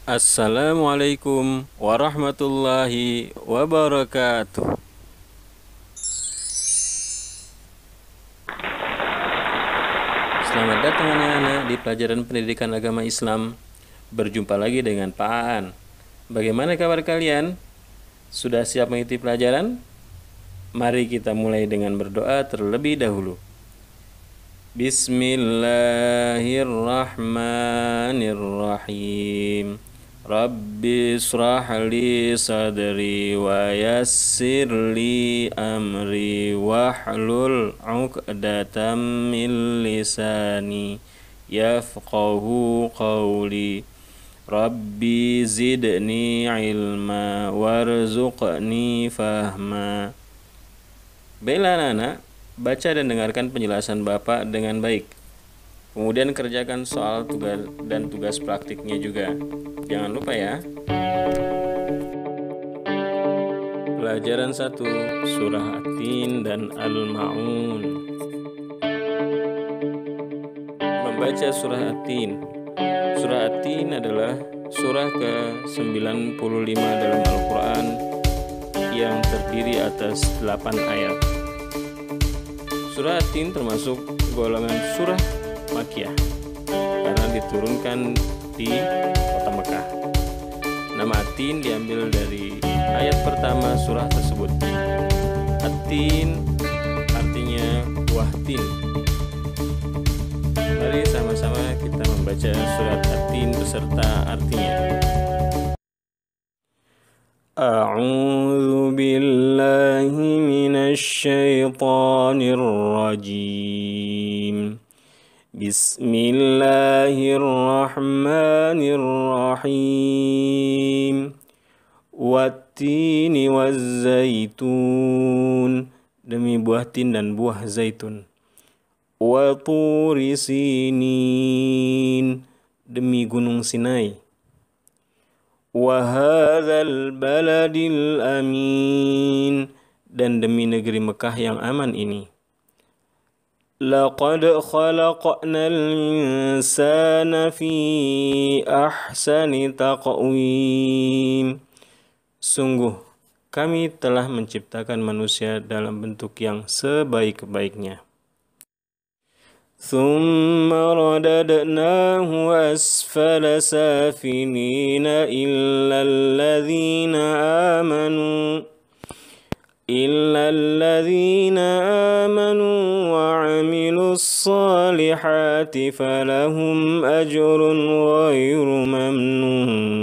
Assalamualaikum warahmatullahi wabarakatuh. Selamat datang anak-anak di pelajaran pendidikan agama Islam. Berjumpa lagi dengan Pak Aan. Bagaimana kabar kalian? Sudah siap mengikuti pelajaran? Mari kita mulai dengan berdoa terlebih dahulu. Bismillahirrahmanirrahim. Rabbi israh li sadri wa yassir li amri wahlul 'uqdatam min lisani yafqahu qawli. Rabbi zidni ilma warzuqni fahma. Baiklah anak-anak, baca dan dengarkan penjelasan Bapak dengan baik. Kemudian kerjakan soal tugas dan tugas praktiknya juga. Jangan lupa ya. Pelajaran 1, Surah At-Tin dan Al-Ma'un. Membaca Surah At-Tin. Surah At-Tin adalah surah ke-95 dalam Al-Quran yang terdiri atas 8 ayat. Surah At-Tin termasuk golongan surah Makkiyah karena diturunkan di kota Mekah. Nama At-Tin diambil dari ayat pertama surah tersebut. At-Tin artinya buah tin. Mari sama-sama kita membaca surat At-Tin beserta artinya. A'udzu billahi minasy syaithanir rajim. Bismillahirrahmanirrahim. Wat-tini waz-zaitun, demi buah tin dan buah zaitun. Wa turi sinin, demi gunung Sinai. Wa hadzal baladil amin, dan demi negeri Mekah yang aman ini. Laqad khalaqnal insana fi ahsani taqwim. Sungguh kami telah menciptakan manusia dalam bentuk yang sebaik-baiknya. Thumma radadnahu asfala safilina illa alladhina amanu wa 'amilus salihati falahum ajrun ghairu mamnun.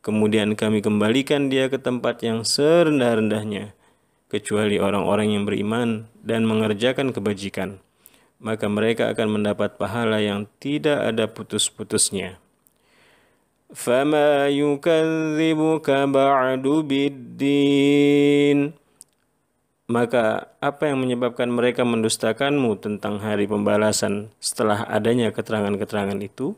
Kemudian kami kembalikan dia ke tempat yang serendah-rendahnya, kecuali orang-orang yang beriman dan mengerjakan kebajikan, maka mereka akan mendapat pahala yang tidak ada putus-putusnya. Fama yukadzibuka ba'du biddin. Maka apa yang menyebabkan mereka mendustakanmu tentang hari pembalasan setelah adanya keterangan-keterangan itu?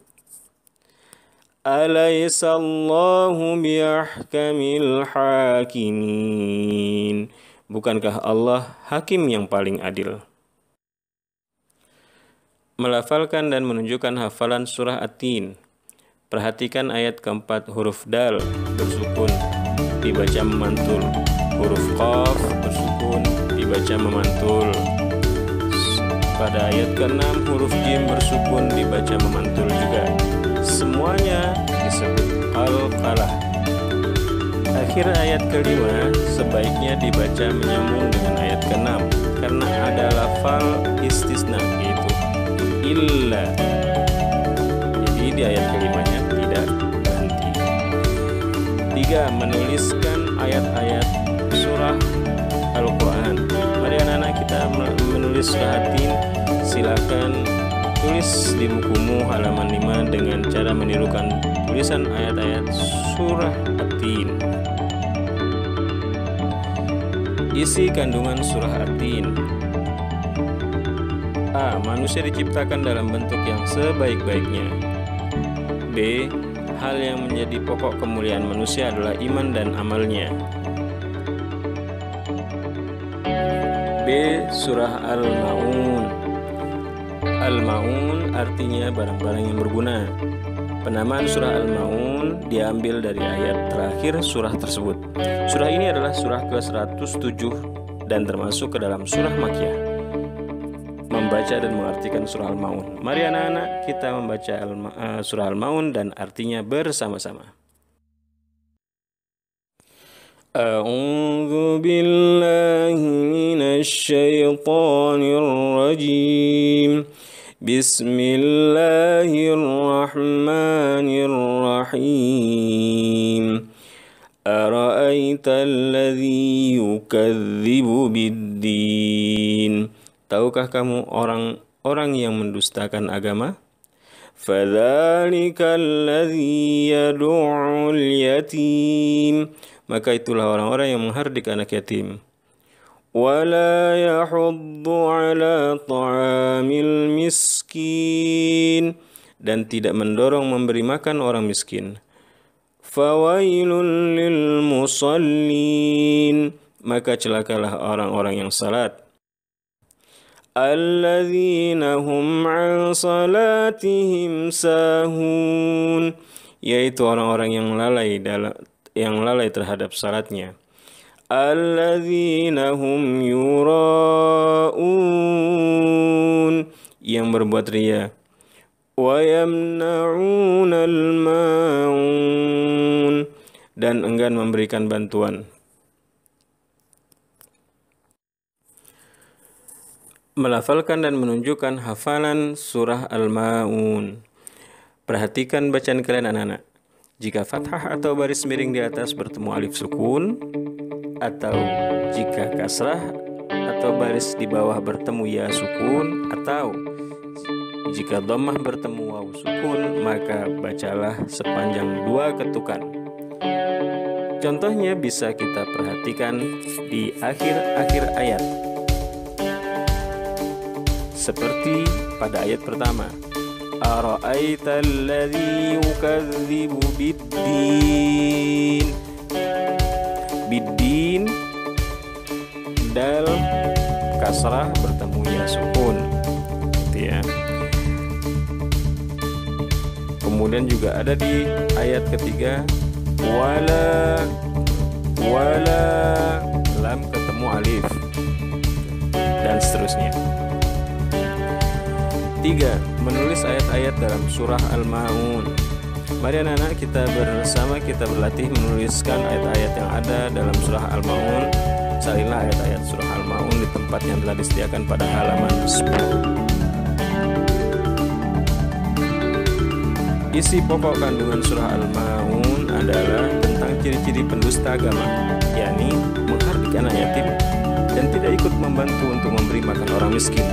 Alaisallahu biahkamil hakimin. Bukankah Allah hakim yang paling adil? Melafalkan dan menunjukkan hafalan surah At-Tin. Perhatikan ayat keempat, huruf dal bersukun dibaca memantul, huruf qaf bersukun dibaca memantul. Pada ayat ke-6 huruf jim bersukun dibaca memantul juga. Semuanya disebut qalqalah. Akhir ayat ke-5 sebaiknya dibaca menyambung dengan ayat ke-6 karena ada lafal istisna, yaitu illa. Jadi di ayat ke-5-nya tidak berhenti. 3. Menuliskan ayat-ayat surah Al-Quran. Mari anak-anak kita menulis surah At-Tin. Silakan tulis di bukumu halaman 5 dengan cara menirukan tulisan ayat-ayat surah At-Tin. Isi kandungan surah At-Tin. A. Manusia diciptakan dalam bentuk yang sebaik-baiknya. B. Hal yang menjadi pokok kemuliaan manusia adalah iman dan amalnya. B. Surah Al-Ma'un. Al-Ma'un artinya barang-barang yang berguna. Penamaan surah Al-Maun diambil dari ayat terakhir surah tersebut. Surah ini adalah surah ke-107 dan termasuk ke dalam surah Makkiyah. Membaca dan mengartikan surah Al-Maun. Mari anak-anak kita membaca surah Al-Maun dan artinya bersama-sama. A'udzu billahi minasy syaithanir rajim. Bismillahirrahmanirrahim. Ara'aita alladzi yukadzibu bid-din. Tahukah kamu orang-orang yang mendustakan agama? Fadzalika alladzi yad'ul yatim. Maka itulah orang-orang yang menghardik anak yatim. Wala yahuddu ala ta'amil miskin, dan tidak mendorong memberi makan orang miskin. Fawailul lil musallin, maka celakalah orang-orang yang salat. Alladzina hum an salatihim sahun, yaitu orang-orang yang lalai terhadap salatnya. Alladzina hum yura'un, yang berbuat riya. Wa yamna'unal ma'un, dan enggan memberikan bantuan. Melafalkan dan menunjukkan hafalan surah Al-Maun. Perhatikan bacaan kalian anak-anak. Jika fathah atau baris miring di atas bertemu alif sukun, atau jika kasrah atau baris di bawah bertemu ya sukun, atau jika dhammah bertemu waw sukun, maka bacalah sepanjang 2 ketukan. Contohnya bisa kita perhatikan di akhir-akhir ayat. Seperti pada ayat pertama. Ara'aita alladzi yukadzibu bid-din. Bid-din dal kasrah bertemu ya sukun. Gitu ya. Kemudian juga ada di ayat ketiga wala lam ketemu alif dan seterusnya. 3. Menulis ayat-ayat dalam surah Al-Maun. Mari anak-anak kita bersama kita berlatih menuliskan ayat-ayat yang ada dalam surah Al-Maun. Salinlah ayat-ayat surah Al-Maun di tempat yang telah disediakan pada halaman 10. Isi pokok kandungan surah Al-Maun adalah tentang ciri-ciri pendusta agama, yakni menghardik anak yatim dan tidak ikut membantu untuk memberi makan orang miskin.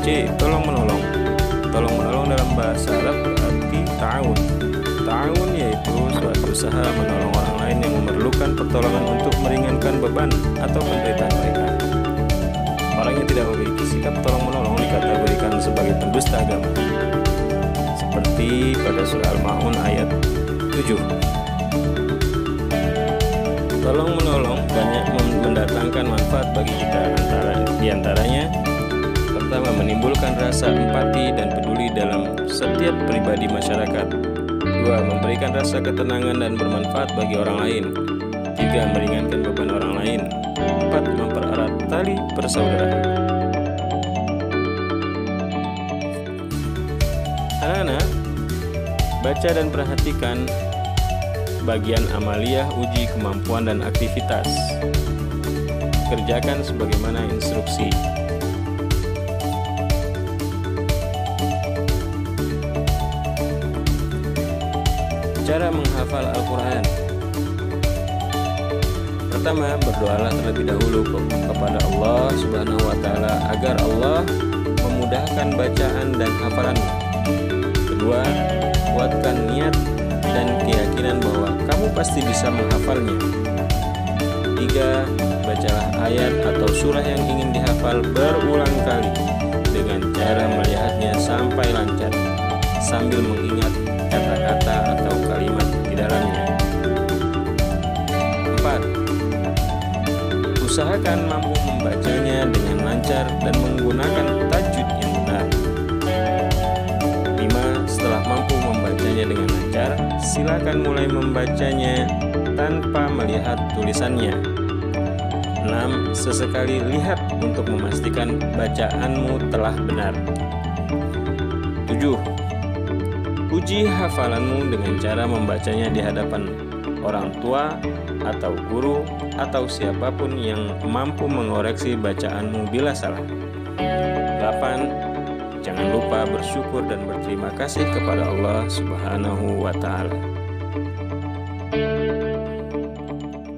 C. Tolong menolong. Tolong menolong dalam bahasa Arab berarti ta'awun. Ta'awun yaitu suatu usaha menolong orang lain yang memerlukan pertolongan untuk meringankan beban atau penderitaan mereka. Orang yang tidak memiliki sikap tolong menolong dikategorikan sebagai pendusta agama. Seperti pada surah Al-Maun ayat 7. Tolong menolong banyak mendatangkan manfaat bagi kita, di antaranya pertama, menimbulkan rasa empati dan peduli dalam setiap pribadi masyarakat. 2. Memberikan rasa ketenangan dan bermanfaat bagi orang lain. 3. Meringankan beban orang lain. 4. Mempererat tali persaudaraan. Anak-anak, baca dan perhatikan bagian amaliyah uji kemampuan dan aktivitas. Kerjakan sebagaimana instruksi. Cara menghafal Al-Quran. Pertama, berdoalah terlebih dahulu kepada Allah Subhanahu wa Ta'ala agar Allah memudahkan bacaan dan hafalanmu. Kedua, kuatkan niat dan keyakinan bahwa kamu pasti bisa menghafalnya. 3. Bacalah ayat atau surah yang ingin dihafal berulang kali dengan cara melihatnya sampai lancar sambil mengingat kata-kata atau kalimat di dalamnya. 4. Usahakan mampu membacanya dengan lancar dan menggunakan tajwid yang benar. 5. Setelah mampu membacanya dengan lancar, silakan mulai membacanya tanpa melihat tulisannya. 6. Sesekali lihat untuk memastikan bacaanmu telah benar. 7. Uji hafalanmu dengan cara membacanya di hadapan orang tua atau guru atau siapapun yang mampu mengoreksi bacaanmu bila salah. 8. Jangan lupa bersyukur dan berterima kasih kepada Allah Subhanahu wa Ta'ala.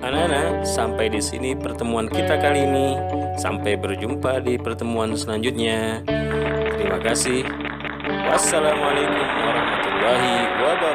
Anak-anak, sampai di sini pertemuan kita kali ini. Sampai berjumpa di pertemuan selanjutnya. Terima kasih. Wassalamualaikum warahmatullahi wabarakatuh.